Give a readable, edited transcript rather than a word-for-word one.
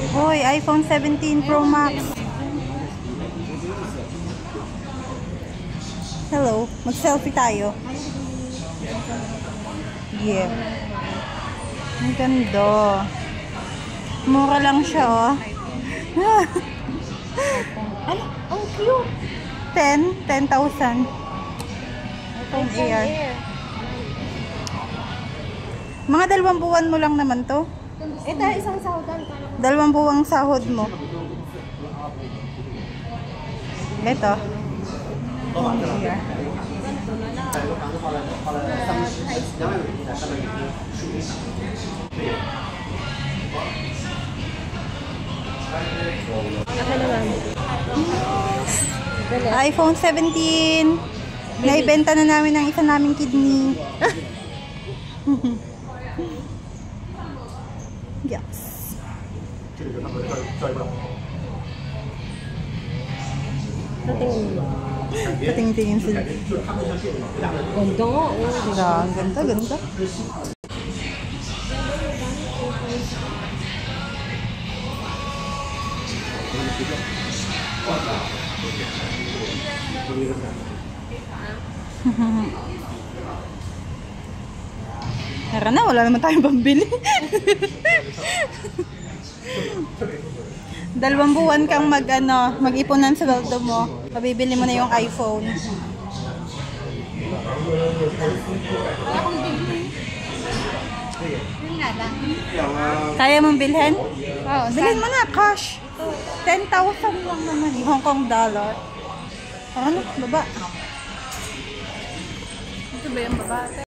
Hoy, iPhone 17 Pro Max. Hello, mag-selfie tayo. Yeah. Ang ganda. Mura lang siya, oh. Ano? Ang cute. 10,000. iPhone Air. Mga 2 buwan mo lang naman to. Ito, isang sahudan. 2 buwang sahod mo. Ito. Air. iPhone 17. Naibenta na namin ang isa naming kidney. Yes. Patingin sila. Ganda nga. Ang ganda, ganda. Tara na, wala naman tayong pambili. 2 buwan kang mag-ipunan sa sweldo mo. Pabibili mo na yung iPhone. Kaya mong bilhin? Oo, Bilhin mo na, cash. 10,000 lang naman. Hong Kong dollar. Ano? Baba. Ito ba yung baba?